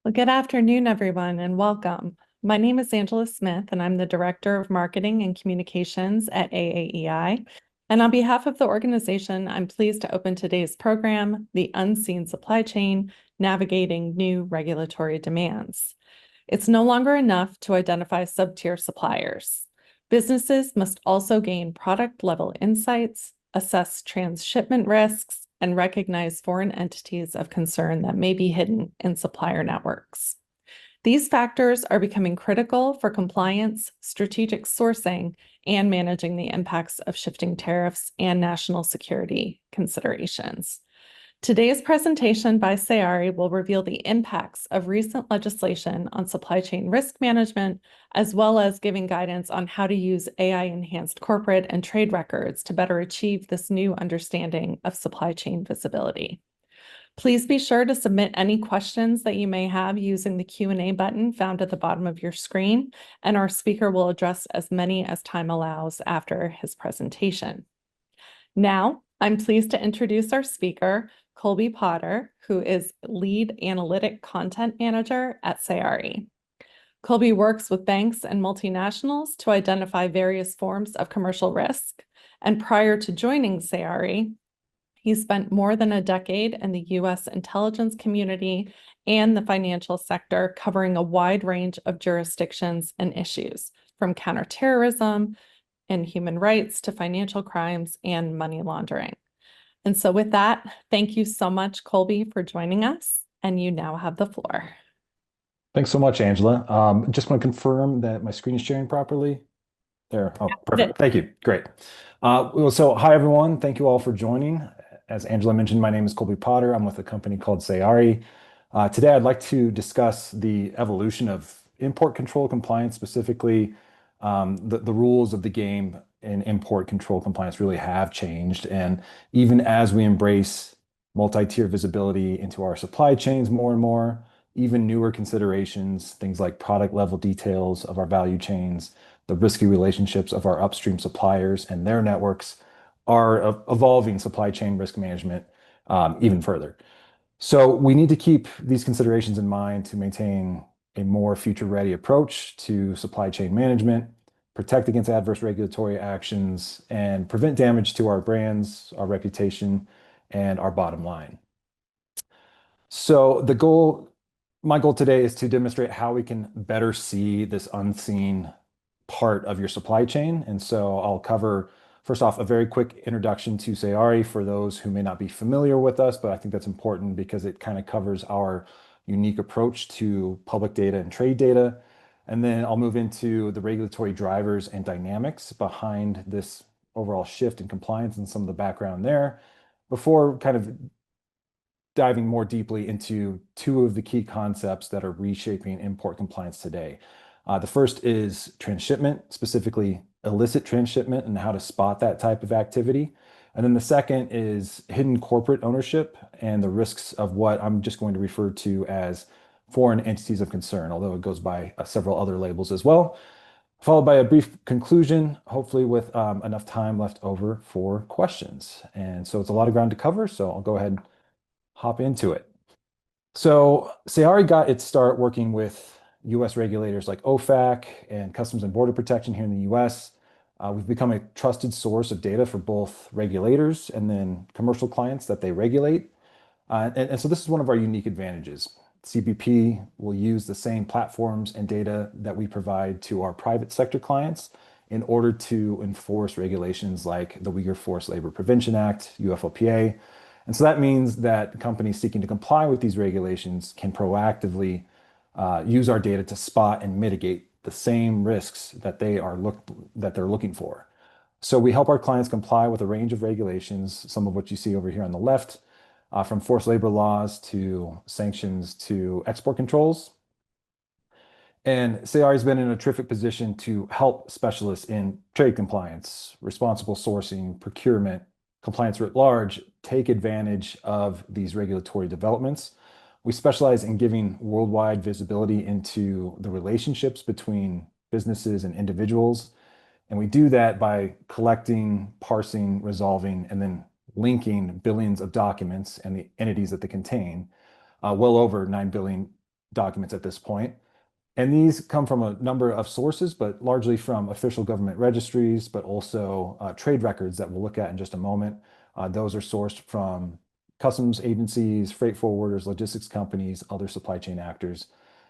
Well, good afternoon, everyone, and welcome. My name is Angela Smith, and I'm the Director of Marketing and Communications at AAEI. And on behalf of the organization, I'm pleased to open today's program, The Unseen Supply Chain, Navigating New Regulatory Demands. It's no longer enough to identify sub-tier suppliers. Businesses must also gain product-level insights, assess transshipment risks, and recognize foreign entities of concern that may be hidden in supplier networks. These factors are becoming critical for compliance, strategic sourcing, and managing the impacts of shifting tariffs and national security considerations. Today's presentation by Sayari will reveal the impacts of recent legislation on supply chain risk management, as well as giving guidance on how to use AI-enhanced corporate and trade records to better achieve this new understanding of supply chain visibility. Please be sure to submit any questions that you may have using the Q&A button found at the bottom of your screen, and our speaker will address as many as time allows after his presentation. Now, I'm pleased to introduce our speaker, Colby Potter, who is Lead Analytic Content Manager at Sayari. Colby works with banks and multinationals to identify various forms of commercial risk, and prior to joining Sayari, he spent more than a decade in the U.S. intelligence community and the financial sector, covering a wide range of jurisdictions and issues, from counterterrorism and human rights to financial crimes and money laundering. And so with that, thank you so much, Colby, for joining us, and you now have the floor. Thanks so much, Angela. Just want to confirm that my screen is sharing properly. There. Oh, perfect. Thank you. Great. So hi, everyone. Thank you all for joining. As Angela mentioned, my name is Colby Potter. I'm with a company called Sayari. Today, I'd like to discuss the evolution of import control compliance, specifically the rules of the game in import control compliance really have changed. And even as we embrace multi-tier visibility into our supply chains more and more, even newer considerations, things like product level details of our value chains, the risky relationships of our upstream suppliers and their networks are evolving supply chain risk management even further. So we need to keep these considerations in mind to maintain a more future-ready approach to supply chain management, protect against adverse regulatory actions, and prevent damage to our brands, our reputation, and our bottom line. So my goal today is to demonstrate how we can better see this unseen part of your supply chain. And so I'll cover, first off, a very quick introduction to Sayari for those who may not be familiar with us, but I think that's important because it kind of covers our unique approach to public data and trade data. And then I'll move into the regulatory drivers and dynamics behind this overall shift in compliance and some of the background there before kind of diving more deeply into two of the key concepts that are reshaping import compliance today. The first is transshipment, specifically illicit transshipment, and how to spot that type of activity. And then the second is hidden corporate ownership and the risks of what I'm just going to refer to as foreign entities of concern, although it goes by several other labels as well, followed by a brief conclusion, hopefully with enough time left over for questions. And so it's a lot of ground to cover, so I'll go ahead and hop into it. So Sayari got its start working with US regulators like OFAC and Customs and Border Protection here in the US. We've become a trusted source of data for both regulators and then commercial clients that they regulate. And so this is one of our unique advantages. CBP will use the same platforms and data that we provide to our private sector clients in order to enforce regulations like the Uyghur Forced Labor Prevention Act, UFLPA. And so that means that companies seeking to comply with these regulations can proactively use our data to spot and mitigate the same risks that they're looking for. So we help our clients comply with a range of regulations, some of what you see over here on the left, from forced labor laws to sanctions to export controls. And Sayari has been in a terrific position to help specialists in trade compliance, responsible sourcing, procurement, compliance writ large, take advantage of these regulatory developments. We specialize in giving worldwide visibility into the relationships between businesses and individuals. And we do that by collecting, parsing, resolving, and then linking billions of documents and the entities that they contain, well over 9 billion documents at this point. And these come from a number of sources, but largely from official government registries, but also trade records that we'll look at in just a moment. Those are sourced from customs agencies, freight forwarders, logistics companies, other supply chain actors.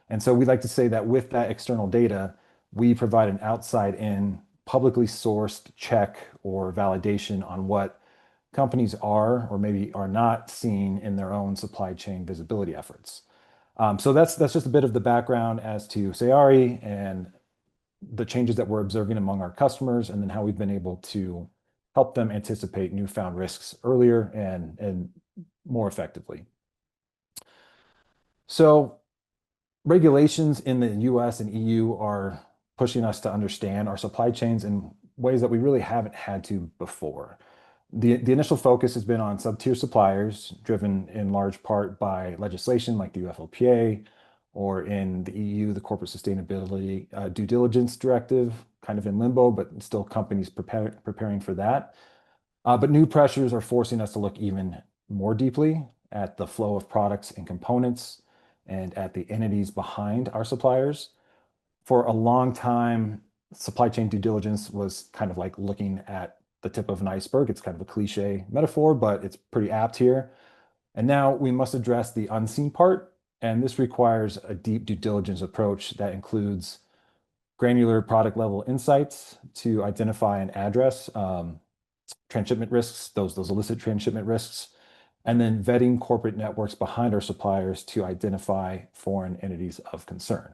And so we like to say that with that external data, we provide an outside in, publicly sourced check or validation on what companies are or maybe are not seeing in their own supply chain visibility efforts. So that's just a bit of the background as to Sayari and the changes that we're observing among our customers, and then how we've been able to help them anticipate newfound risks earlier and more effectively. So regulations in the US and EU are pushing us to understand our supply chains in ways that we really haven't had to before. The initial focus has been on sub-tier suppliers, driven in large part by legislation like the UFLPA, or in the EU, the Corporate Sustainability Due Diligence Directive, kind of in limbo, but still companies preparing for that. But new pressures are forcing us to look even more deeply at the flow of products and components and at the entities behind our suppliers. For a long time, supply chain due diligence was kind of like looking at the tip of an iceberg. It's kind of a cliche metaphor, but it's pretty apt here. And now we must address the unseen part, and this requires a deep due diligence approach that includes granular product level insights to identify and address transshipment risks, those illicit transshipment risks, and then vetting corporate networks behind our suppliers to identify foreign entities of concern.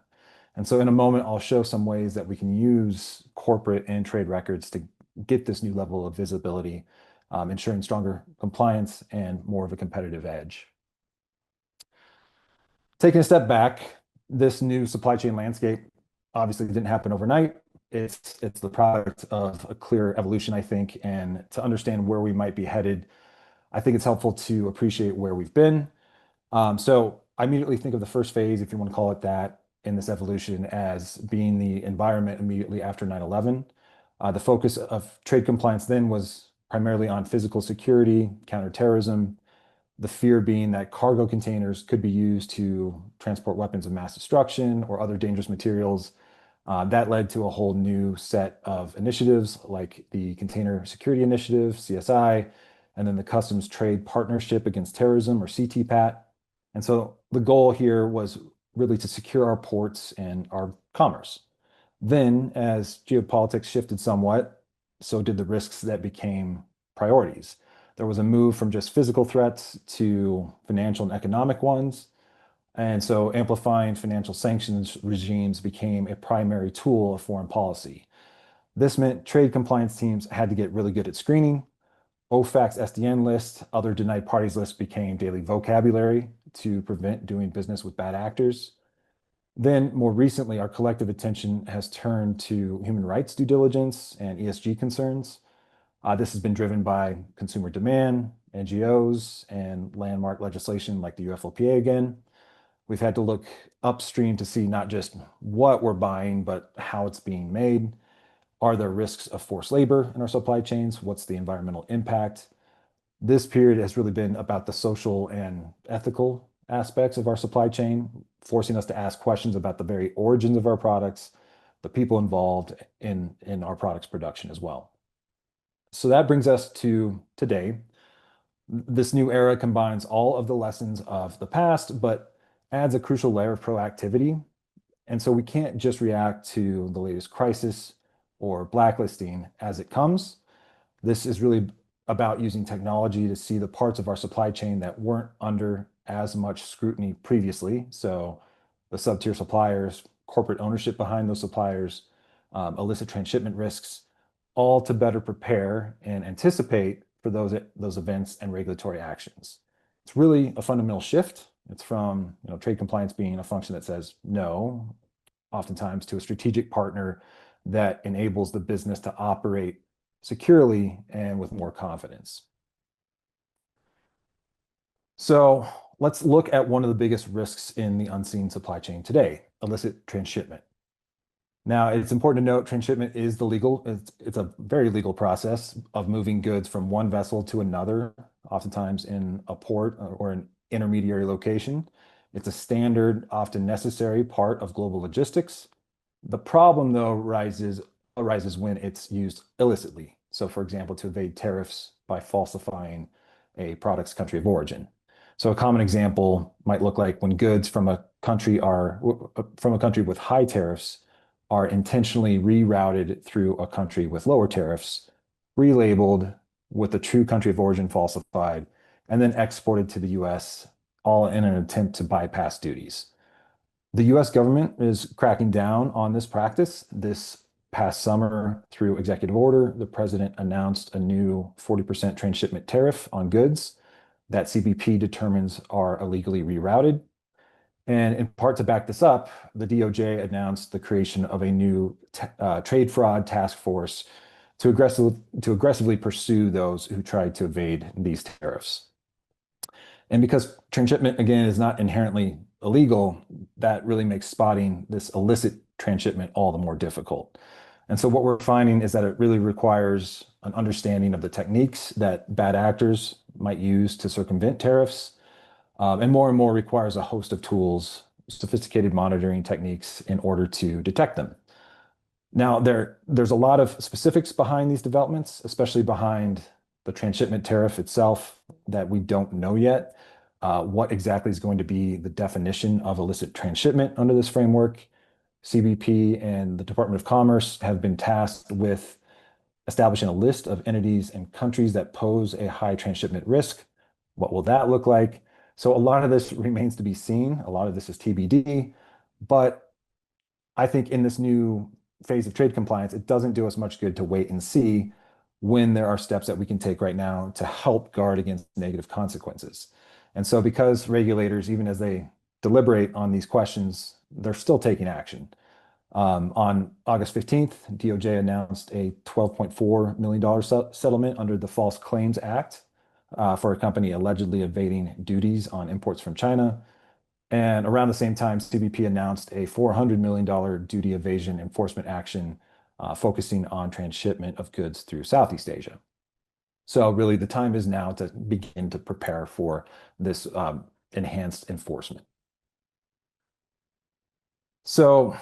And so in a moment, I'll show some ways that we can use corporate and trade records to get this new level of visibility, ensuring stronger compliance and more of a competitive edge. Taking a step back, this new supply chain landscape obviously didn't happen overnight. It's the product of a clear evolution, I think, and to understand where we might be headed, I think it's helpful to appreciate where we've been. So I immediately think of the first phase, if you want to call it that, in this evolution as being the environment immediately after 9/11. The focus of trade compliance then was primarily on physical security, counterterrorism, the fear being that cargo containers could be used to transport weapons of mass destruction or other dangerous materials. That led to a whole new set of initiatives like the Container Security Initiative, CSI, and then the Customs Trade Partnership Against Terrorism, or CTPAT. And so the goal here was really to secure our ports and our commerce. Then, as geopolitics shifted somewhat, so did the risks that became priorities. There was a move from just physical threats to financial and economic ones. And so amplifying financial sanctions regimes became a primary tool of foreign policy. This meant trade compliance teams had to get really good at screening. OFAC's SDN list, other denied parties list, became daily vocabulary to prevent doing business with bad actors. Then, more recently, our collective attention has turned to human rights due diligence and ESG concerns. This has been driven by consumer demand, NGOs, and landmark legislation like the UFLPA again. We've had to look upstream to see not just what we're buying, but how it's being made. Are there risks of forced labor in our supply chains? What's the environmental impact? This period has really been about the social and ethical aspects of our supply chain, forcing us to ask questions about the very origins of our products, the people involved in our products production as well. So that brings us to today. This new era combines all of the lessons of the past, but adds a crucial layer of proactivity. And so we can't just react to the latest crisis or blacklisting as it comes. This is really about using technology to see the parts of our supply chain that weren't under as much scrutiny previously. So the sub-tier suppliers, corporate ownership behind those suppliers, illicit transshipment risks, all to better prepare and anticipate for those events and regulatory actions. It's really a fundamental shift. It's from trade compliance being a function that says no, oftentimes, to a strategic partner that enables the business to operate securely and with more confidence. So let's look at one of the biggest risks in the unseen supply chain today, illicit transshipment. Now, it's important to note transshipment is it's a very legal process of moving goods from one vessel to another, oftentimes in a port or an intermediary location. It's a standard, often necessary part of global logistics. The problem, though, arises when it's used illicitly. So, for example, to evade tariffs by falsifying a product's country of origin. So, a common example might look like when goods from a country with high tariffs are intentionally rerouted through a country with lower tariffs, relabeled with the true country of origin falsified, and then exported to the US, all in an attempt to bypass duties. The US government is cracking down on this practice. This past summer, through executive order, the president announced a new 40% transshipment tariff on goods that CBP determines are illegally rerouted. And in part to back this up, the DOJ announced the creation of a new trade fraud task force to aggressively pursue those who tried to evade these tariffs. And because transshipment, again, is not inherently illegal, that really makes spotting this illicit transshipment all the more difficult. And so what we're finding is that it really requires an understanding of the techniques that bad actors might use to circumvent tariffs, and more requires a host of tools, sophisticated monitoring techniques in order to detect them. Now, there's a lot of specifics behind these developments, especially behind the transshipment tariff itself, that we don't know yet. What exactly is going to be the definition of illicit transshipment under this framework? CBP and the Department of Commerce have been tasked with establishing a list of entities and countries that pose a high transshipment risk. What will that look like? So a lot of this remains to be seen. A lot of this is TBD, but I think in this new phase of trade compliance, it doesn't do us much good to wait and see when there are steps that we can take right now to help guard against negative consequences. And so because regulators, even as they deliberate on these questions, they're still taking action. On August 15th, DOJ announced a $12.4 million settlement under the False Claims Act for a company allegedly evading duties on imports from China. And around the same time, CBP announced a $400 million duty evasion enforcement action focusing on transshipment of goods through Southeast Asia. So really the time is now to begin to prepare for this enhanced enforcement. So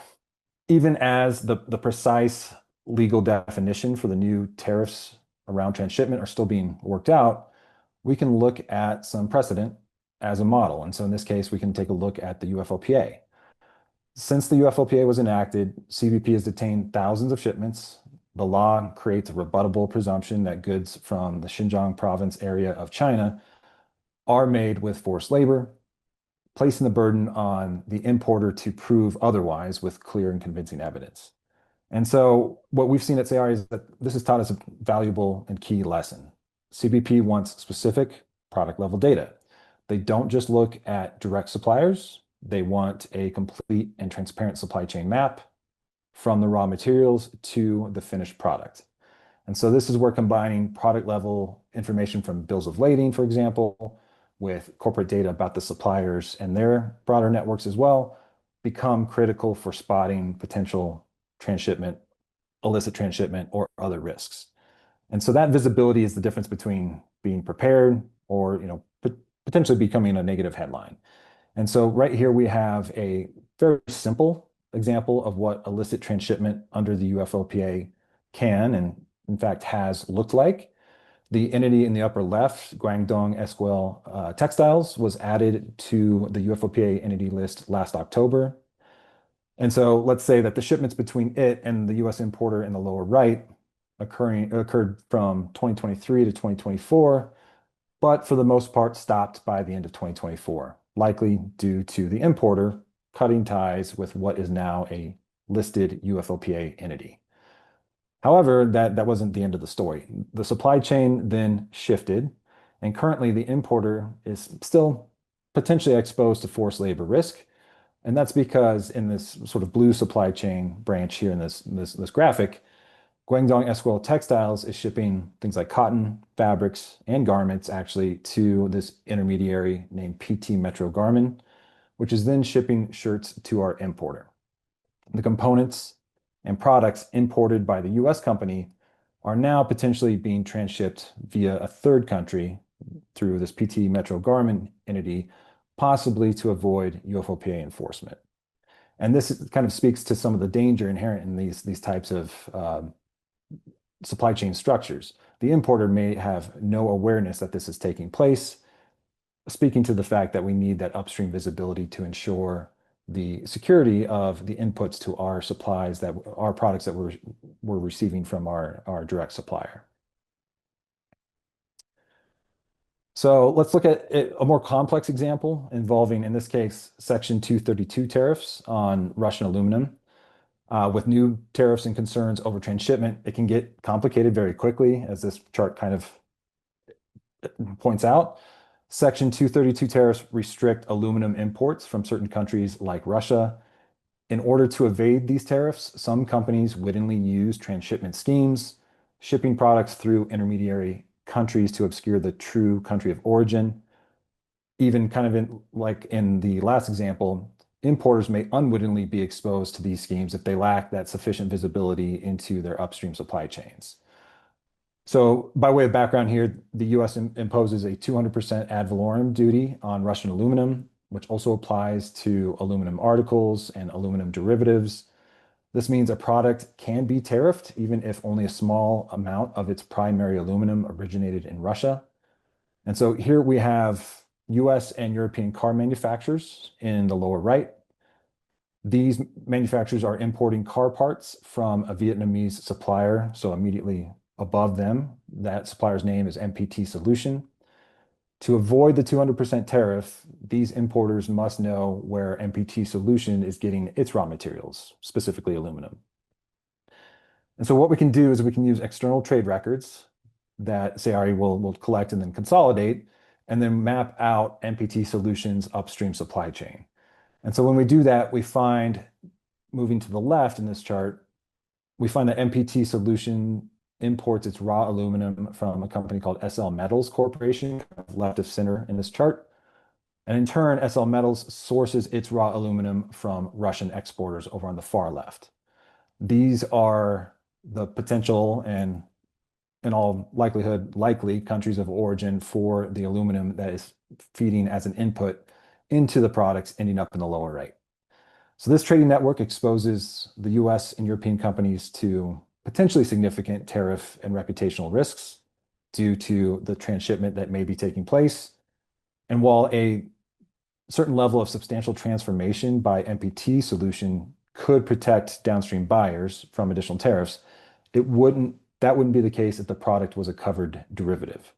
even as the precise legal definition for the new tariffs around transshipment are still being worked out, we can look at some precedent as a model. And so in this case, we can take a look at the UFLPA. Since the UFLPA was enacted, CBP has detained thousands of shipments. The law creates a rebuttable presumption that goods from the Xinjiang province area of China are made with forced labor, placing the burden on the importer to prove otherwise with clear and convincing evidence. And so what we've seen at Sayari is that this has taught us a valuable and key lesson. CBP wants specific product level data. They don't just look at direct suppliers. They want a complete and transparent supply chain map from the raw materials to the finished product. And so this is where combining product level information from bills of lading, for example, with corporate data about the suppliers and their broader networks as well, become critical for spotting potential transshipment, illicit transshipment, or other risks. And so that visibility is the difference between being prepared or, potentially becoming a negative headline. And so right here we have a very simple example of what illicit transshipment under the UFLPA can and in fact has looked like. The entity in the upper left, Guangdong Esquel Textiles, was added to the UFLPA entity list last October. And so let's say that the shipments between it and the US importer in the lower right occurred from 2023 to 2024, but for the most part stopped by the end of 2024, likely due to the importer cutting ties with what is now a listed UFLPA entity. However, that wasn't the end of the story. The supply chain then shifted, and currently the importer is still potentially exposed to forced labor risk. And that's because in this sort of blue supply chain branch here in this graphic, Guangdong Esquel Textiles is shipping things like cotton, fabrics, and garments actually to this intermediary named PT Metro Garmin, which is then shipping shirts to our importer. The components and products imported by the US company are now potentially being transshipped via a third country through this PT Metro Garmin entity possibly to avoid UFOPA enforcement. And this kind of speaks to some of the danger inherent in these types of supply chain structures. The importer may have no awareness that this is taking place, speaking to the fact that we need that upstream visibility to ensure the security of the inputs to our supplies, that our products that we're receiving from our direct supplier. So let's look at a more complex example involving, in this case, Section 232 tariffs on Russian aluminum. With new tariffs and concerns over transshipment, it can get complicated very quickly, as this chart kind of points out. Section 232 tariffs restrict aluminum imports from certain countries like Russia. In order to evade these tariffs, some companies wittingly use transshipment schemes, shipping products through intermediary countries to obscure the true country of origin. Even kind of like in the last example, importers may unwittingly be exposed to these schemes if they lack that sufficient visibility into their upstream supply chains. So by way of background here, the US imposes a 200% ad valorem duty on Russian aluminum, which also applies to aluminum articles and aluminum derivatives. This means a product can be tariffed even if only a small amount of its primary aluminum originated in Russia. And so here we have US and European car manufacturers in the lower right. These manufacturers are importing car parts from a Vietnamese supplier. So immediately above them, that supplier's name is MPT Solution. To avoid the 200% tariff, these importers must know where MPT Solution is getting its raw materials, specifically aluminum. And so what we can do is we can use external trade records that Sayari will collect and then consolidate, and then map out MPT Solutions' upstream supply chain. And so when we do that, we find, moving to the left in this chart, we find that MPT Solution imports its raw aluminum from a company called SL Metals Corporation, left of center in this chart. And in turn, SL Metals sources its raw aluminum from Russian exporters over on the far left. These are the potential and in all likelihood, likely countries of origin for the aluminum that is feeding as an input into the products ending up in the lower right. So this trading network exposes the US and European companies to potentially significant tariff and reputational risks due to the transshipment that may be taking place. And while a certain level of substantial transformation by MPT Solution could protect downstream buyers from additional tariffs, that wouldn't be the case if the product was a covered derivative.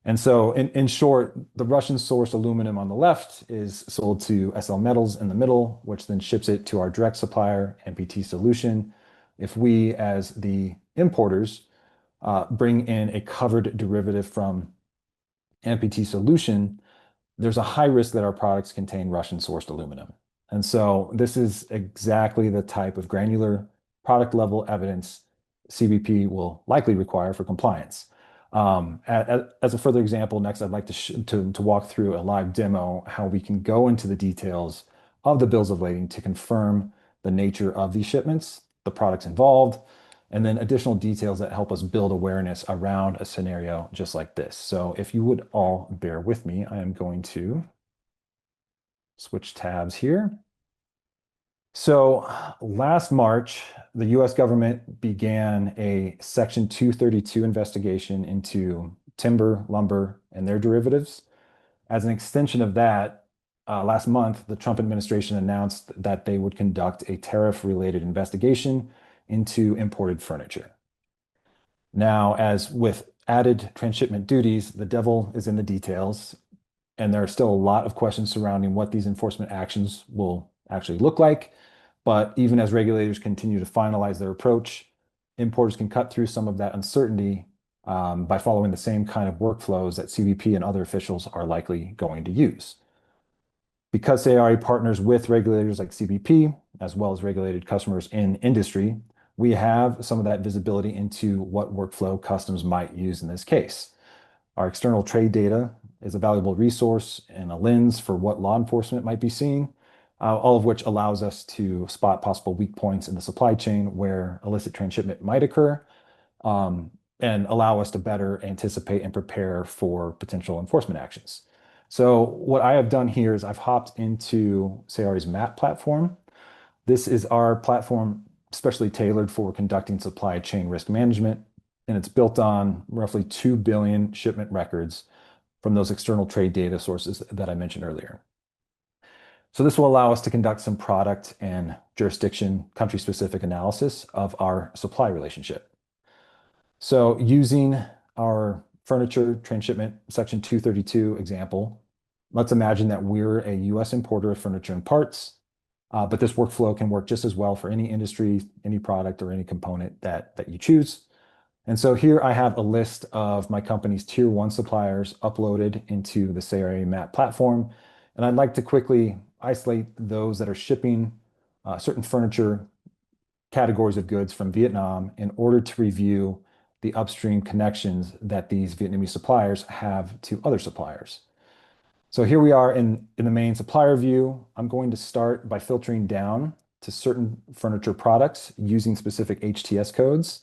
And so in short, the Russian source aluminum on the left is sold to SL Metals in the middle, which then ships it to our direct supplier, MPT Solution. If we, as the importers, bring in a covered derivative from MPT Solution, there's a high risk that our products contain Russian sourced aluminum. And so this is exactly the type of granular product level evidence CBP will likely require for compliance. As a further example, next I'd like to walk through a live demo how we can go into the details of the bills of lading to confirm the nature of these shipments, the products involved, and then additional details that help us build awareness around a scenario just like this. So if you would all bear with me, I am going to switch tabs here. So last March, the US government began a Section 232 investigation into timber, lumber, and their derivatives. As an extension of that, last month, the Trump administration announced that they would conduct a tariff-related investigation into imported furniture. Now, as with added transshipment duties, the devil is in the details, and there are still a lot of questions surrounding what these enforcement actions will actually look like. But even as regulators continue to finalize their approach, importers can cut through some of that uncertainty by following the same kind of workflows that CBP and other officials are likely going to use. Because Sayari partners with regulators like CBP, as well as regulated customers in industry, we have some of that visibility into what workflow customs might use in this case. Our external trade data is a valuable resource and a lens for what law enforcement might be seeing, all of which allows us to spot possible weak points in the supply chain where illicit transshipment might occur, and allow us to better anticipate and prepare for potential enforcement actions. So what I have done here is I've hopped into Sayari's map platform. This is our platform specially tailored for conducting supply chain risk management, and it's built on roughly 2 billion shipment records from those external trade data sources that I mentioned earlier. So this will allow us to conduct some product and jurisdiction country-specific analysis of our supply relationship. So using our furniture transshipment section 232 example, let's imagine that we're a US importer of furniture and parts, but this workflow can work just as well for any industry, any product, or any component that you choose. And so here I have a list of my company's tier one suppliers uploaded into the Sayari map platform. And I'd like to quickly isolate those that are shipping certain furniture categories of goods from Vietnam in order to review the upstream connections that these Vietnamese suppliers have to other suppliers. So here we are in the main supplier view. I'm going to start by filtering down to certain furniture products using specific HTS codes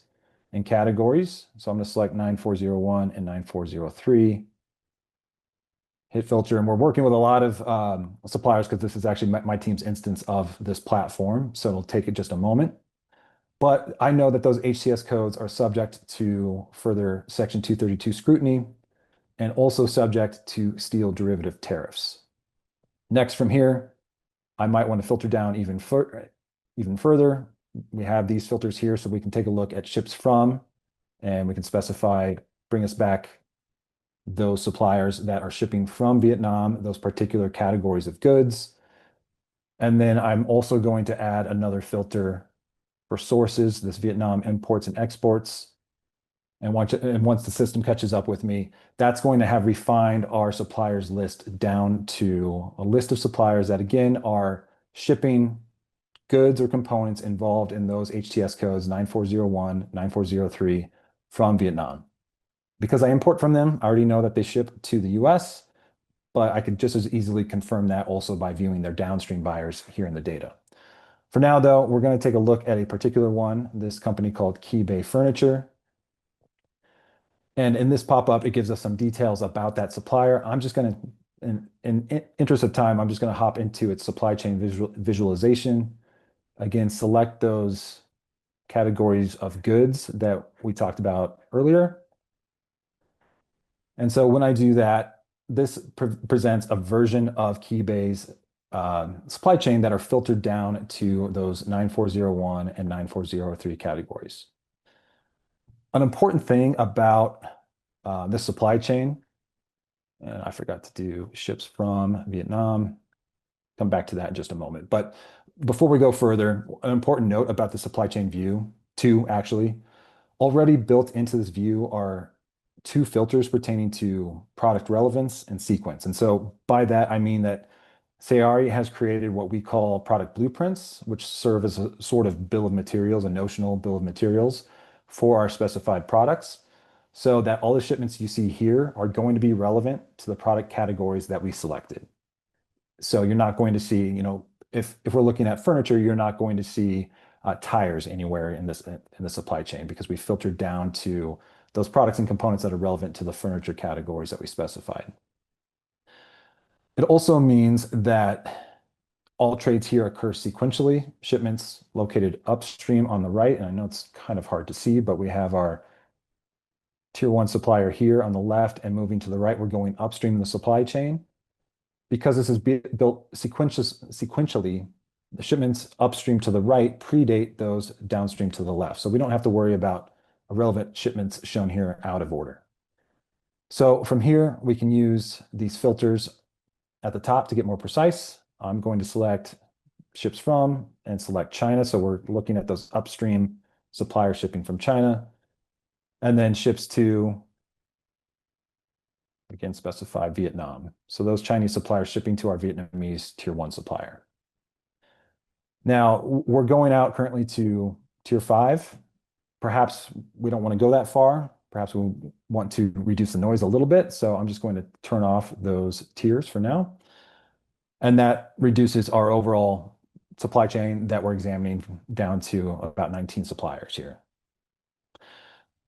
and categories. So I'm going to select 9401 and 9403. Hit filter, and we're working with a lot of suppliers because this is actually my team's instance of this platform. So it'll take it just a moment. But I know that those HTS codes are subject to further Section 232 scrutiny and also subject to steel derivative tariffs. Next from here, I might want to filter down even further. We have these filters here so we can take a look at ships from, and we can specify, bring us back those suppliers that are shipping from Vietnam, those particular categories of goods. And then I'm also going to add another filter for sources, this Vietnam imports and exports. And once the system catches up with me, that's going to have refined our suppliers list down to a list of suppliers that, again, are shipping goods or components involved in those HTS codes 9401, 9403 from Vietnam. Because I import from them, I already know that they ship to the US, but I could just as easily confirm that also by viewing their downstream buyers here in the data. For now, though, we're going to take a look at a particular one, this company called Key Bay Furniture. And in this pop-up, it gives us some details about that supplier. I'm just going to, in interest of time, I'm just going to hop into its supply chain visualization. Again, select those categories of goods that we talked about earlier. And so when I do that, this presents a version of Keybay's supply chain that are filtered down to those 9401 and 9403 categories. An important thing about this supply chain, and I forgot to do ships from Vietnam, come back to that in just a moment. But before we go further, an important note about the supply chain view, two actually, already built into this view are two filters pertaining to product relevance and sequence. And so by that, I mean that Sayari has created what we call product blueprints, which serve as a sort of bill of materials, a notional bill of materials for our specified products, so that all the shipments you see here are going to be relevant to the product categories that we selected. So you're not going to see, if we're looking at furniture, you're not going to see tires anywhere in the supply chain because we filtered down to those products and components that are relevant to the furniture categories that we specified. It also means that all trades here occur sequentially. Shipments located upstream on the right, and I know it's kind of hard to see, but we have our tier one supplier here on the left, and moving to the right, we're going upstream in the supply chain. Because this is built sequentially, the shipments upstream to the right predate those downstream to the left. So we don't have to worry about irrelevant shipments shown here out of order. So from here, we can use these filters at the top to get more precise. I'm going to select ships from and select China. So we're looking at those upstream suppliers shipping from China, and then ships to, again, specify Vietnam. So those Chinese suppliers shipping to our Vietnamese tier one supplier. Now we're going out currently to tier five. Perhaps we don't want to go that far. Perhaps we want to reduce the noise a little bit. So I'm just going to turn off those tiers for now. And that reduces our overall supply chain that we're examining down to about 19 suppliers here.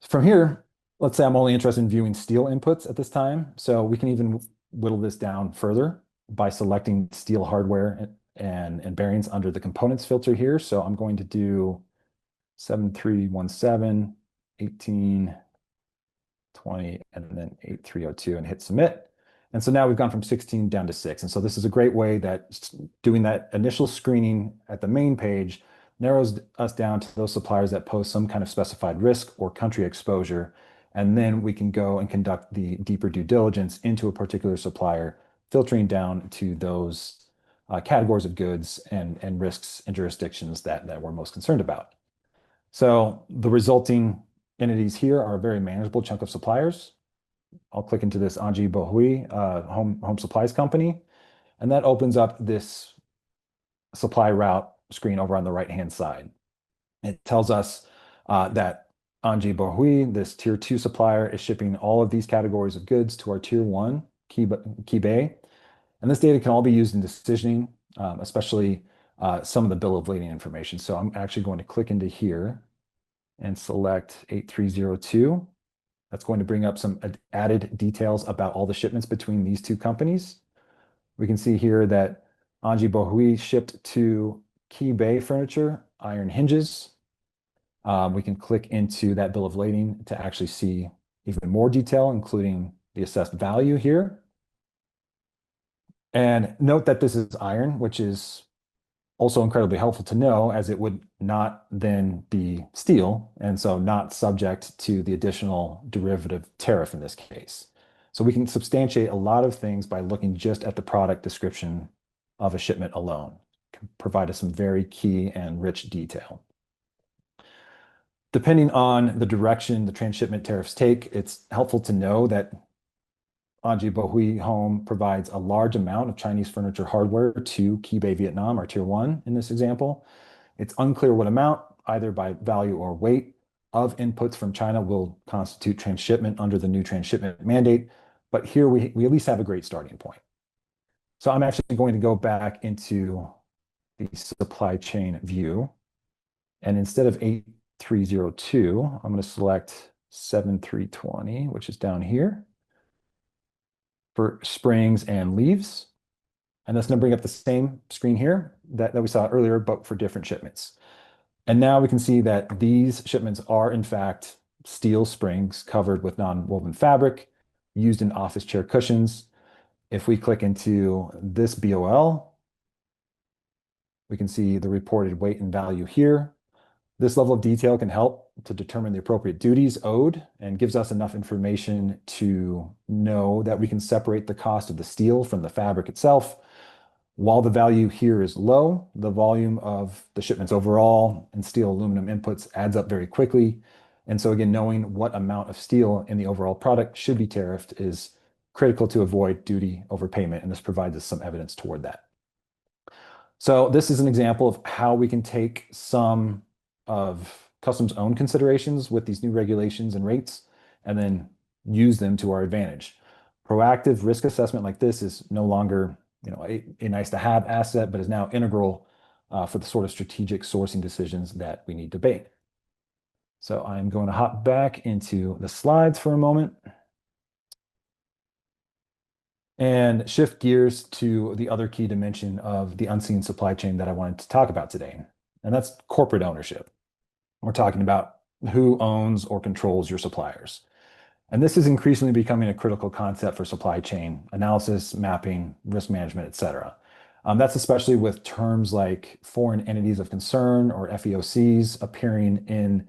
From here, let's say I'm only interested in viewing steel inputs at this time. So we can even whittle this down further by selecting steel hardware and bearings under the components filter here. So I'm going to do 7317, 18, 20, and then 8302 and hit submit. And so now we've gone from 16 down to 6. And so this is a great way that doing that initial screening at the main page narrows us down to those suppliers that pose some kind of specified risk or country exposure. And then we can go and conduct the deeper due diligence into a particular supplier, filtering down to those categories of goods and risks and jurisdictions that we're most concerned about. So the resulting entities here are a very manageable chunk of suppliers. I'll click into this Anji Bohui home supplies company, and that opens up this supply route screen over on the right-hand side. It tells us that Anji Bohui, this tier 2 supplier, is shipping all of these categories of goods to our tier 1 Key-Bay. And this data can all be used in decisioning, especially some of the bill of lading information. So I'm actually going to click into here and select 8302. That's going to bring up some added details about all the shipments between these two companies. We can see here that Anji Bohui shipped to Key-Bay Furniture iron hinges. We can click into that bill of lading to actually see even more detail, including the assessed value here. And note that this is iron, which is also incredibly helpful to know, as it would not then be steel, and so not subject to the additional derivative tariff in this case. So we can substantiate a lot of things by looking just at the product description of a shipment alone. It can provide us some very key and rich detail. Depending on the direction the transshipment tariffs take, it's helpful to know that Anji Bohui Home provides a large amount of Chinese furniture hardware to Key-Bay Vietnam, our tier 1 in this example. It's unclear what amount, either by value or weight, of inputs from China will constitute transshipment under the new transshipment mandate. But here we at least have a great starting point. So I'm actually going to go back into the supply chain view. And instead of 8302, I'm going to select 7320, which is down here, for springs and leaves. And that's going to bring up the same screen here that we saw earlier, but for different shipments. And now we can see that these shipments are, in fact, steel springs covered with non-woven fabric used in office chair cushions. If we click into this BOL, we can see the reported weight and value here. This level of detail can help to determine the appropriate duties owed and gives us enough information to know that we can separate the cost of the steel from the fabric itself. While the value here is low, the volume of the shipments overall and steel aluminum inputs adds up very quickly. And so again, knowing what amount of steel in the overall product should be tariffed is critical to avoid duty overpayment, and this provides us some evidence toward that. So this is an example of how we can take some of customs own considerations with these new regulations and rates, and then use them to our advantage. Proactive risk assessment like this is no longer a nice to have asset, but is now integral for the sort of strategic sourcing decisions that we need to make. So I'm going to hop back into the slides for a moment and shift gears to the other key dimension of the unseen supply chain that I wanted to talk about today, and that's corporate ownership. We're talking about who owns or controls your suppliers. And this is increasingly becoming a critical concept for supply chain analysis, mapping, risk management, et cetera. That's especially with terms like foreign entities of concern, or FEOCs, appearing in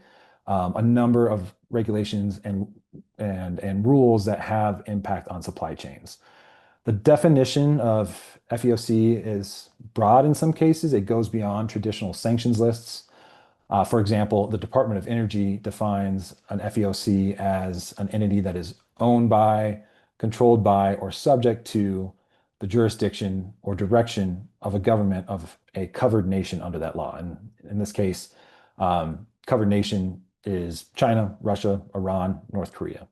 a number of regulations and rules that have impact on supply chains. The definition of FEOC is broad in some cases. It goes beyond traditional sanctions lists. For example, the Department of Energy defines an FEOC as an entity that is owned by, controlled by, or subject to the jurisdiction or direction of a government of a covered nation under that law. And in this case, covered nation is China, Russia, Iran, North Korea.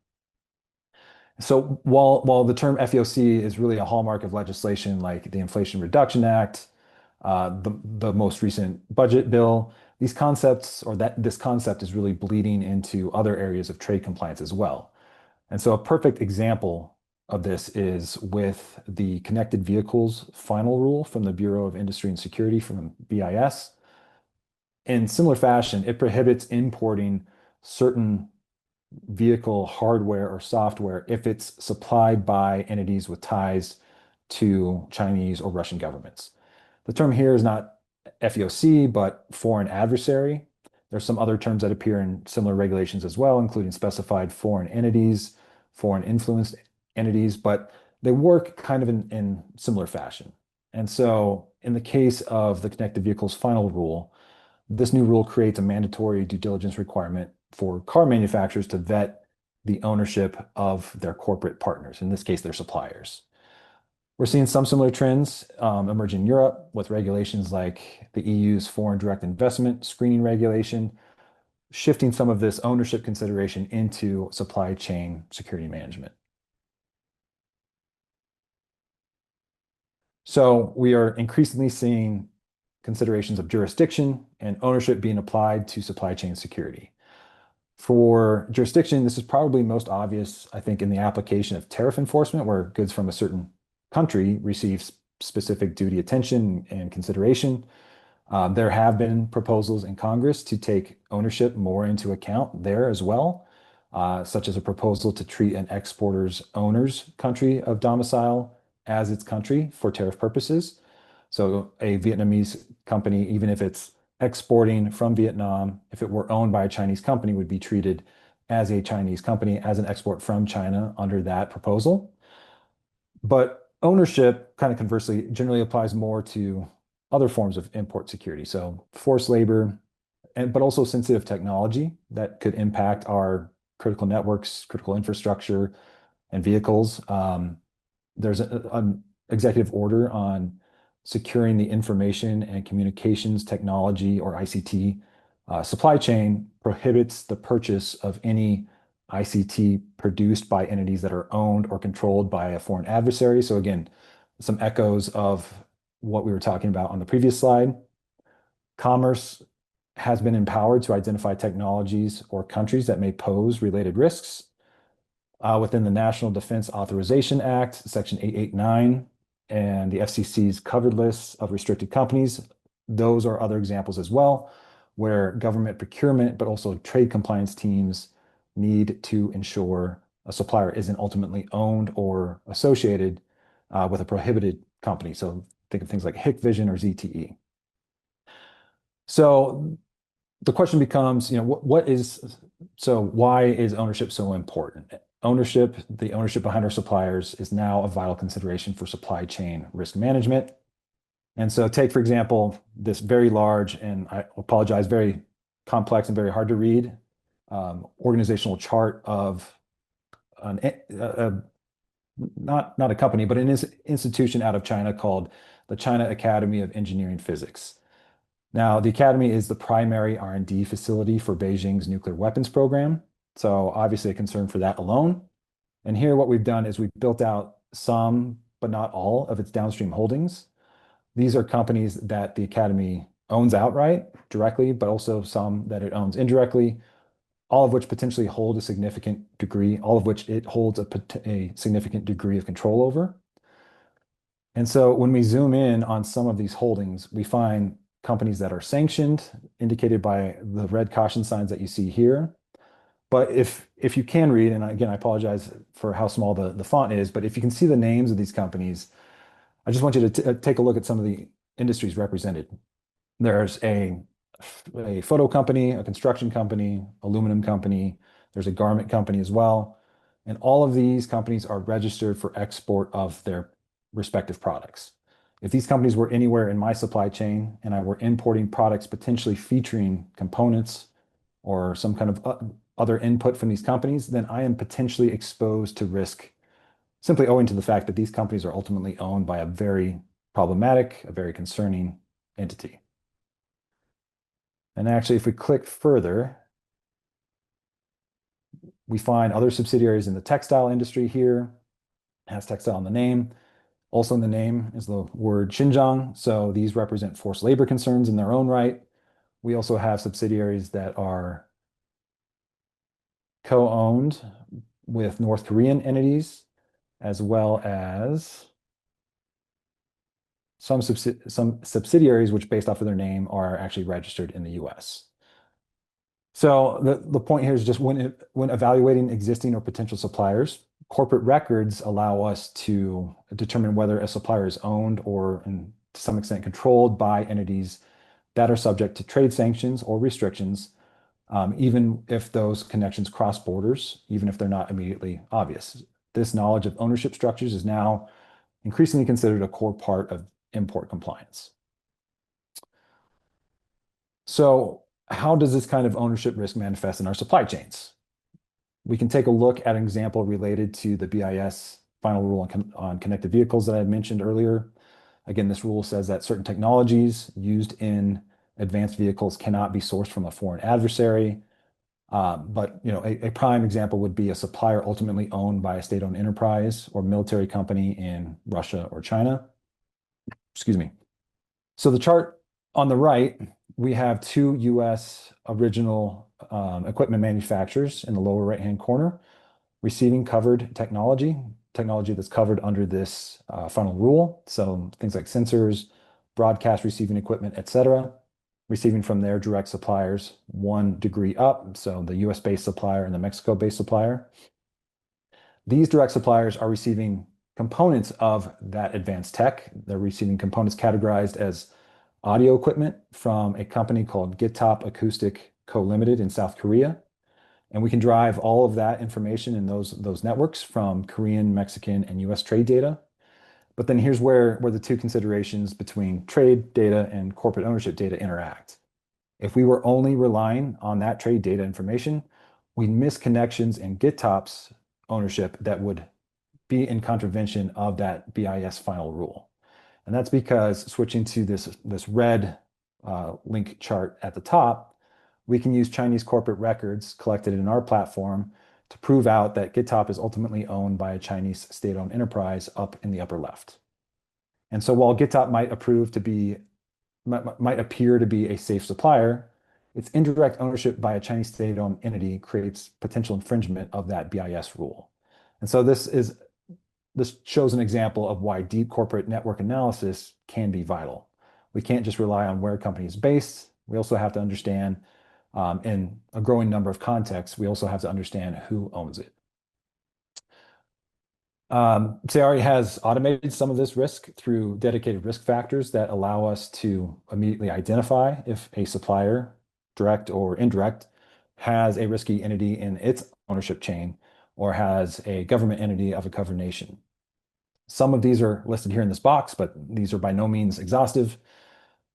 So while the term FEOC is really a hallmark of legislation like the Inflation Reduction Act, the most recent budget bill, these concepts, or this concept, is really bleeding into other areas of trade compliance as well. And so a perfect example of this is with the connected vehicles final rule from the Bureau of Industry and Security from BIS. In similar fashion, it prohibits importing certain vehicle hardware or software if it's supplied by entities with ties to Chinese or Russian governments. The term here is not FEOC, but foreign adversary. There's some other terms that appear in similar regulations as well, including specified foreign entities, foreign influenced entities, but they work kind of in similar fashion. And so in the case of the connected vehicles final rule, this new rule creates a mandatory due diligence requirement for car manufacturers to vet the ownership of their corporate partners, in this case, their suppliers. We're seeing some similar trends emerge in Europe with regulations like the EU's foreign direct investment screening regulation, shifting some of this ownership consideration into supply chain security management. So we are increasingly seeing considerations of jurisdiction and ownership being applied to supply chain security. For jurisdiction, this is probably most obvious, I think, in the application of tariff enforcement, where goods from a certain country receive specific duty attention and consideration. There have been proposals in Congress to take ownership more into account there as well, such as a proposal to treat an exporter's owner's country of domicile as its country for tariff purposes. So a Vietnamese company, even if it's exporting from Vietnam, if it were owned by a Chinese company, would be treated as a Chinese company, as an export from China under that proposal. But ownership, kind of conversely, generally applies more to other forms of import security. So forced labor, but also sensitive technology that could impact our critical networks, critical infrastructure, and vehicles. There's an executive order on securing the information and communications technology, or ICT, supply chain prohibits the purchase of any ICT produced by entities that are owned or controlled by a foreign adversary. So again, some echoes of what we were talking about on the previous slide. Commerce has been empowered to identify technologies or countries that may pose related risks. Within the National Defense Authorization Act, Section 889, and the FCC's covered lists of restricted companies, those are other examples as well, where government procurement, but also trade compliance teams need to ensure a supplier isn't ultimately owned or associated with a prohibited company. So think of things like Hikvision or ZTE. So the question becomes, why is ownership so important? The ownership behind our suppliers is now a vital consideration for supply chain risk management. And so take, for example, this very large, and I apologize, very complex and very hard to read, organizational chart of not a company, but an institution out of China called the China Academy of Engineering Physics. Now, the Academy is the primary R&D facility for Beijing's nuclear weapons program. So obviously a concern for that alone. And here what we've done is we've built out some, but not all, of its downstream holdings. These are companies that the Academy owns outright, directly, but also some that it owns indirectly, all of which potentially hold a significant degree, all of which it holds a significant degree of control over. And so when we zoom in on some of these holdings, we find companies that are sanctioned, indicated by the red caution signs that you see here. But if you can read, and again, I apologize for how small the font is, but if you can see the names of these companies, I just want you to take a look at some of the industries represented. There's a photo company, a construction company, aluminum company, there's a garment company as well. And all of these companies are registered for export of their respective products. If these companies were anywhere in my supply chain and I were importing products potentially featuring components or some kind of other input from these companies, then I am potentially exposed to risk simply owing to the fact that these companies are ultimately owned by a very problematic, a very concerning entity. And actually, if we click further, we find other subsidiaries in the textile industry here. It has textile in the name. Also in the name is the word Xinjiang. So these represent forced labor concerns in their own right. We also have subsidiaries that are co-owned with North Korean entities, as well as some subsidiaries which, based off of their name, are actually registered in the US. So the point here is just when evaluating existing or potential suppliers, corporate records allow us to determine whether a supplier is owned or, to some extent, controlled by entities that are subject to trade sanctions or restrictions, even if those connections cross borders, even if they're not immediately obvious. This knowledge of ownership structures is now increasingly considered a core part of import compliance. So how does this kind of ownership risk manifest in our supply chains? We can take a look at an example related to the BIS final rule on connected vehicles that I mentioned earlier. Again, this rule says that certain technologies used in advanced vehicles cannot be sourced from a foreign adversary. But a prime example would be a supplier ultimately owned by a state-owned enterprise or military company in Russia or China. Excuse me. So the chart on the right, we have two US original equipment manufacturers in the lower right-hand corner receiving covered technology that's covered under this final rule. So things like sensors, broadcast receiving equipment, etc., receiving from their direct suppliers 1 degree up. So the US-based supplier and the Mexico-based supplier. These direct suppliers are receiving components of that advanced tech. They're receiving components categorized as audio equipment from a company called Gitop Acoustic Co. Limited in South Korea. And we can drive all of that information in those networks from Korean, Mexican, and US trade data. But then here's where the two considerations between trade data and corporate ownership data interact. If we were only relying on that trade data information, we'd miss connections in Gitop's ownership that would be in contravention of that BIS final rule. And that's because switching to this red link chart at the top, we can use Chinese corporate records collected in our platform to prove out that Gitop is ultimately owned by a Chinese state-owned enterprise up in the upper left. And so while Gitop might appear to be a safe supplier, its indirect ownership by a Chinese state-owned entity creates potential infringement of that BIS rule. And so this shows an example of why deep corporate network analysis can be vital. We can't just rely on where a company is based. We also have to understand, in a growing number of contexts, we also have to understand who owns it. Sayari has automated some of this risk through dedicated risk factors that allow us to immediately identify if a supplier, direct or indirect, has a risky entity in its ownership chain or has a government entity of a covered nation. Some of these are listed here in this box, but these are by no means exhaustive.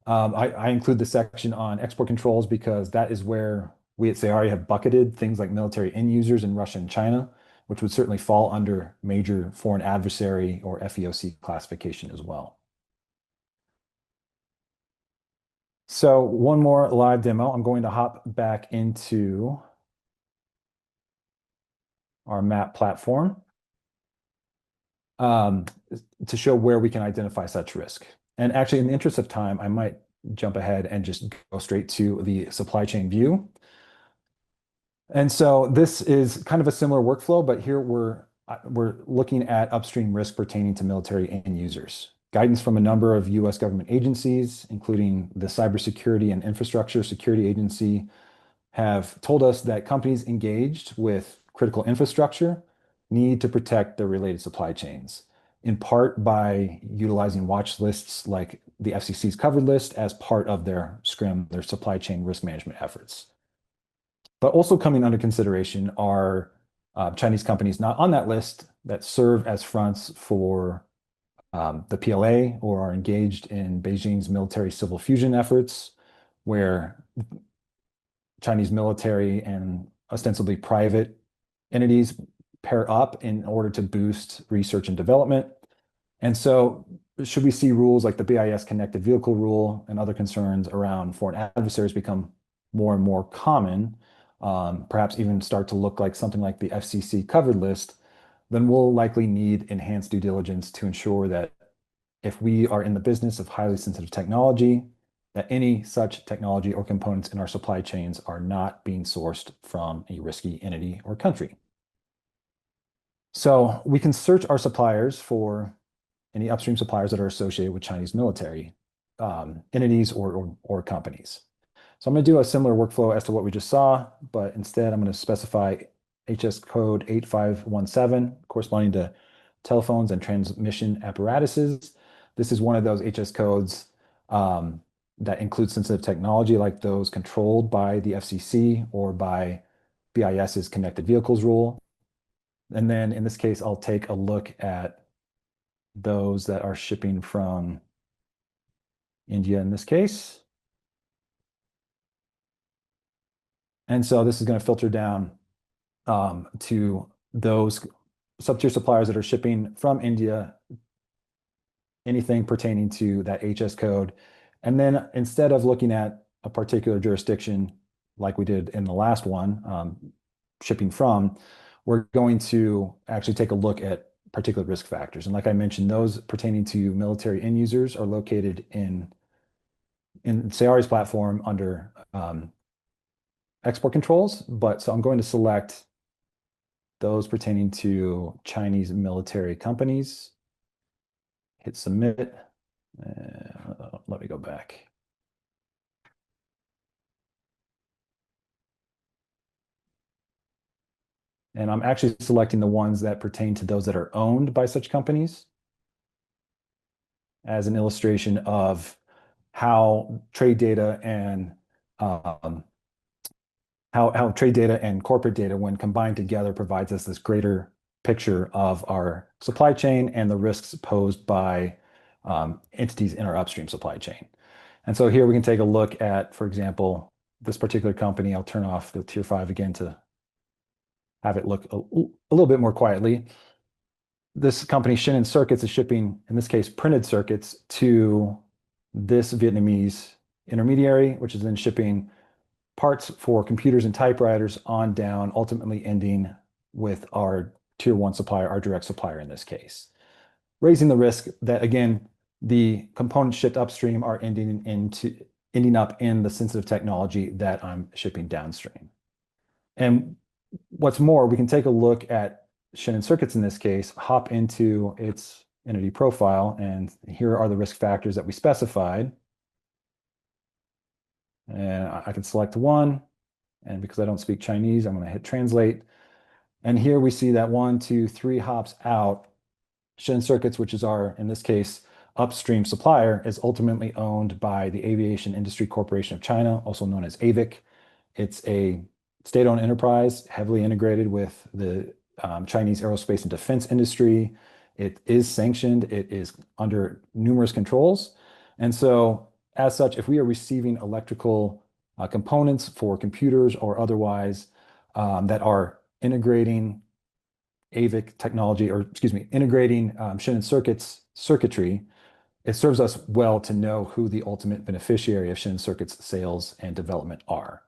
I include the section on export controls because that is where we at Sayari have bucketed things like military end users in Russia and China, which would certainly fall under major foreign adversary or FEOC classification as well. So one more live demo. I'm going to hop back into our map platform to show where we can identify such risk. And actually, in the interest of time, I might jump ahead and just go straight to the supply chain view. And so this is kind of a similar workflow, but here we're looking at upstream risk pertaining to military end users. Guidance from a number of US government agencies, including the Cybersecurity and Infrastructure Security Agency, have told us that companies engaged with critical infrastructure need to protect their related supply chains, in part by utilizing watch lists like the FCC's covered list as part of their SCRM, their supply chain risk management efforts. But also coming under consideration are Chinese companies not on that list that serve as fronts for the PLA or are engaged in Beijing's military civil fusion efforts, where Chinese military and ostensibly private entities pair up in order to boost research and development. And so should we see rules like the BIS connected vehicle rule and other concerns around foreign adversaries become more and more common, perhaps even start to look like something like the FCC covered list, then we'll likely need enhanced due diligence to ensure that if we are in the business of highly sensitive technology, that any such technology or components in our supply chains are not being sourced from a risky entity or country. So we can search our suppliers for any upstream suppliers that are associated with Chinese military entities or companies. So I'm going to do a similar workflow as to what we just saw, but instead I'm going to specify HS code 8517 corresponding to telephones and transmission apparatuses. This is one of those HS codes that includes sensitive technology like those controlled by the FCC or by BIS's connected vehicles rule. And then in this case, I'll take a look at those that are shipping from India in this case. And so this is going to filter down to those sub-tier suppliers that are shipping from India, anything pertaining to that HS code. And then instead of looking at a particular jurisdiction like we did in the last one, shipping from, we're going to actually take a look at particular risk factors. And like I mentioned, those pertaining to military end users are located in Sayari's platform under export controls. But so I'm going to select those pertaining to Chinese military companies. Hit submit. Let me go back. And I'm actually selecting the ones that pertain to those that are owned by such companies as an illustration of how trade data and how trade data and corporate data, when combined together, provides us this greater picture of our supply chain and the risks posed by entities in our upstream supply chain. And so here we can take a look at, for example, this particular company. I'll turn off the tier 5 again to have it look a little bit more quietly. This company, Shannon Circuits, is shipping, in this case, printed circuits to this Vietnamese intermediary, which is then shipping parts for computers and typewriters on down, ultimately ending with our tier 1 supplier, our direct supplier in this case, raising the risk that, again, the components shipped upstream are ending up in the sensitive technology that I'm shipping downstream. And what's more, we can take a look at Shannon Circuits in this case, hop into its entity profile, and here are the risk factors that we specified. And I can select one, and because I don't speak Chinese, I'm going to hit translate. And here we see that 1, 2, 3 hops out. Shannon Circuits, which is our, in this case, upstream supplier, is ultimately owned by the Aviation Industry Corporation of China, also known as AVIC. It's a state-owned enterprise, heavily integrated with the Chinese aerospace and defense industry. It is sanctioned. It is under numerous controls. And so, as such, if we are receiving electrical components for computers or otherwise that are integrating AVIC technology, or excuse me, integrating Shannon Circuits circuitry, it serves us well to know who the ultimate beneficiary of Shannon Circuits sales and development are.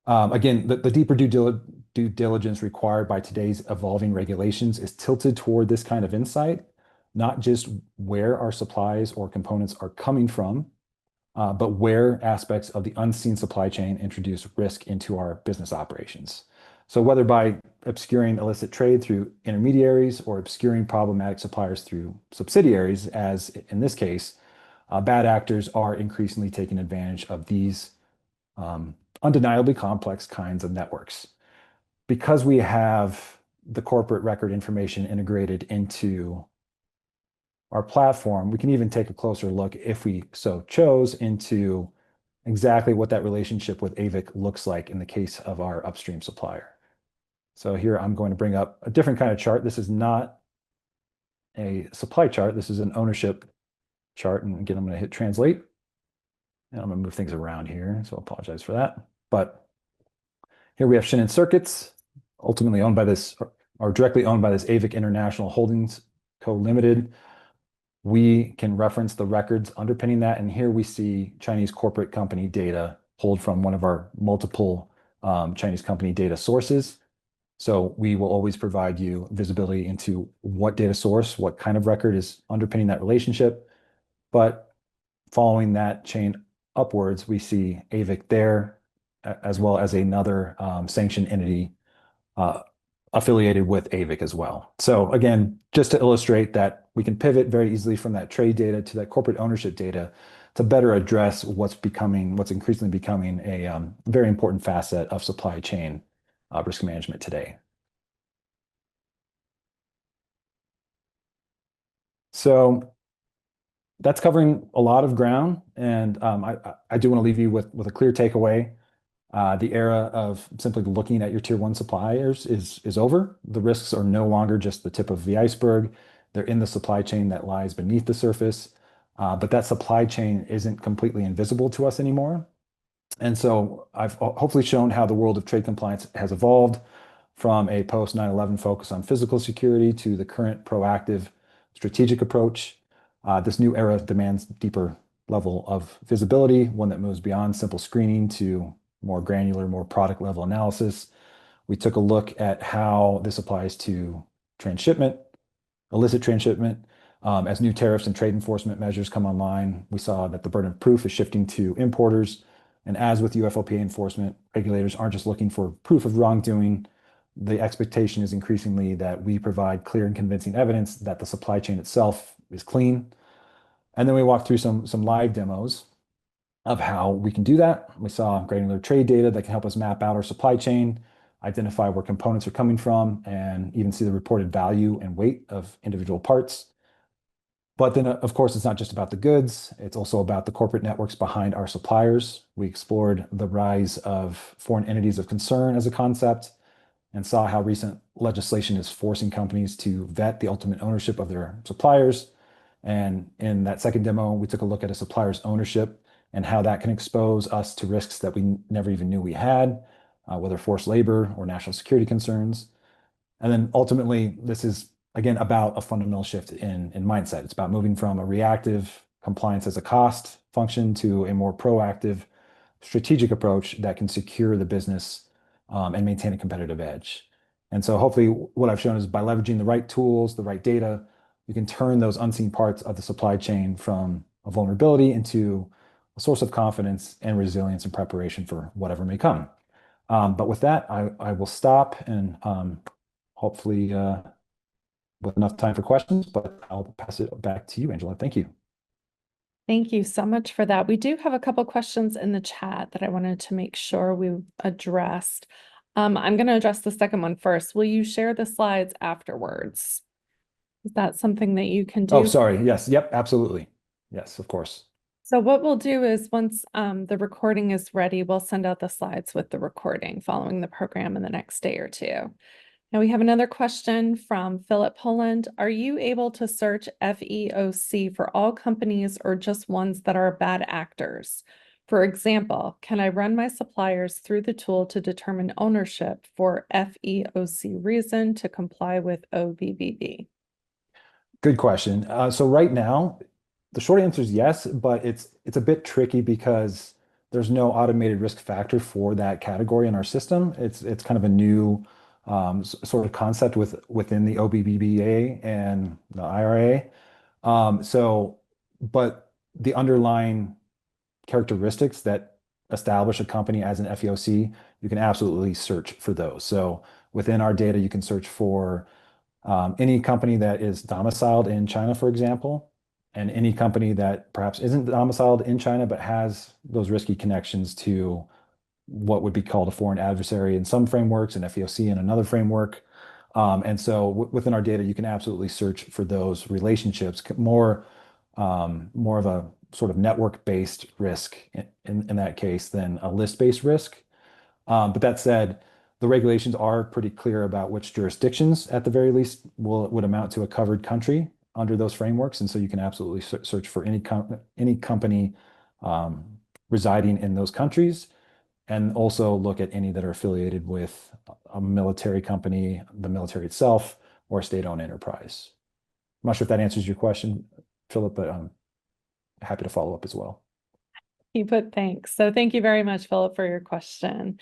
Again, the deeper due diligence required by today's evolving regulations is tilted toward this kind of insight, not just where our supplies or components are coming from, but where aspects of the unseen supply chain introduce risk into our business operations. So whether by obscuring illicit trade through intermediaries or obscuring problematic suppliers through subsidiaries, as in this case, bad actors are increasingly taking advantage of these undeniably complex kinds of networks. Because we have the corporate record information integrated into our platform, we can even take a closer look, if we so chose, into exactly what that relationship with AVIC looks like in the case of our upstream supplier. So here I'm going to bring up a different kind of chart. This is not a supply chart. This is an ownership chart. And again, I'm going to hit translate. And I'm going to move things around here, so I apologize for that. But here we have Shannon Circuits, ultimately owned by this, or directly owned by this AVIC International Holdings Co. Limited. We can reference the records underpinning that, and here we see Chinese corporate company data pulled from one of our multiple Chinese company data sources. So we will always provide you visibility into what data source, what kind of record is underpinning that relationship. But following that chain upwards, we see AVIC there, as well as another sanctioned entity affiliated with AVIC as well. So again, just to illustrate that we can pivot very easily from that trade data to that corporate ownership data to better address what's increasingly becoming a very important facet of supply chain risk management today. So that's covering a lot of ground, and I do want to leave you with a clear takeaway. The era of simply looking at your tier one suppliers is over. The risks are no longer just the tip of the iceberg. They're in the supply chain that lies beneath the surface. But that supply chain isn't completely invisible to us anymore. And so I've hopefully shown how the world of trade compliance has evolved from a post 9/11 focus on physical security to the current proactive strategic approach. This new era demands deeper level of visibility, one that moves beyond simple screening to more granular, more product level analysis. We took a look at how this applies to transshipment, illicit transshipment. As new tariffs and trade enforcement measures come online, we saw that the burden of proof is shifting to importers. And as with UFLPA enforcement, regulators aren't just looking for proof of wrongdoing. The expectation is increasingly that we provide clear and convincing evidence that the supply chain itself is clean. And then we walked through some live demos of how we can do that. We saw granular trade data that can help us map out our supply chain, identify where components are coming from, and even see the reported value and weight of individual parts. But then, of course, it's not just about the goods. It's also about the corporate networks behind our suppliers. We explored the rise of foreign entities of concern as a concept and saw how recent legislation is forcing companies to vet the ultimate ownership of their suppliers. And in that second demo, we took a look at a supplier's ownership and how that can expose us to risks that we never even knew we had, whether forced labor or national security concerns. And then ultimately, this is again about a fundamental shift in mindset. It's about moving from a reactive compliance as a cost function to a more proactive strategic approach that can secure the business and maintain a competitive edge. And so hopefully what I've shown is by leveraging the right tools, the right data, you can turn those unseen parts of the supply chain from a vulnerability into a source of confidence and resilience and preparation for whatever may come. But with that, I will stop and hopefully with enough time for questions, but I'll pass it back to you, Angela. Thank you. Thank you so much for that. We do have a couple questions in the chat that I wanted to make sure we addressed. I'm going to address the second one first. Will you share the slides afterwards? Is that something that you can do? Oh, sorry. Yes. Yep. Absolutely. Yes, of course. So what we'll do is once the recording is ready, we'll send out the slides with the recording following the program in the next day or two. Now we have another question from Philip Poland. Are you able to search FEOC for all companies or just ones that are bad actors? For example, can I run my suppliers through the tool to determine ownership for FEOC reason to comply with OBBB? Good question. So right now, the short answer is yes, but it's a bit tricky because there's no automated risk factor for that category in our system. It's kind of a new sort of concept within the OBBBA and the IRA. But the underlying characteristics that establish a company as an FEOC, you can absolutely search for those. So within our data, you can search for any company that is domiciled in China, for example, and any company that perhaps isn't domiciled in China but has those risky connections to what would be called a foreign adversary in some frameworks and FEOC in another framework. And so within our data, you can absolutely search for those relationships, more of a sort of network-based risk in that case than a list-based risk. But that said, the regulations are pretty clear about which jurisdictions, at the very least, would amount to a covered country under those frameworks. And so you can absolutely search for any company residing in those countries, and also look at any that are affiliated with a military company, the military itself, or a state-owned enterprise. I'm not sure if that answers your question, Philip, but I'm happy to follow up as well. You put thanks. So thank you very much, Philip, for your question.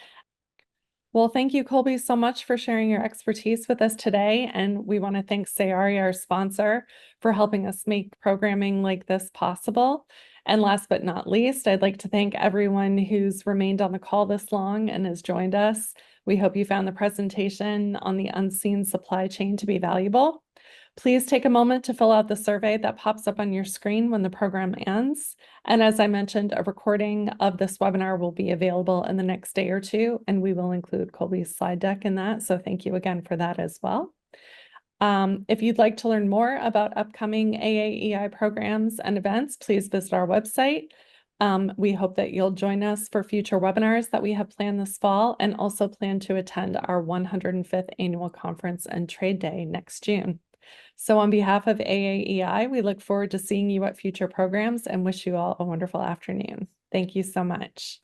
Well, thank you, Colby, so much for sharing your expertise with us today. And we want to thank Sayari, our sponsor, for helping us make programming like this possible. And last but not least, I'd like to thank everyone who's remained on the call this long and has joined us. We hope you found the presentation on the unseen supply chain to be valuable. Please take a moment to fill out the survey that pops up on your screen when the program ends. And as I mentioned, a recording of this webinar will be available in the next day or two, and we will include Colby's slide deck in that. So thank you again for that as well. If you'd like to learn more about upcoming AAEI programs and events, please visit our website. We hope that you'll join us for future webinars that we have planned this fall, and also plan to attend our 105th annual conference and trade day next June. So on behalf of AAEI, we look forward to seeing you at future programs and wish you all a wonderful afternoon. Thank you so much.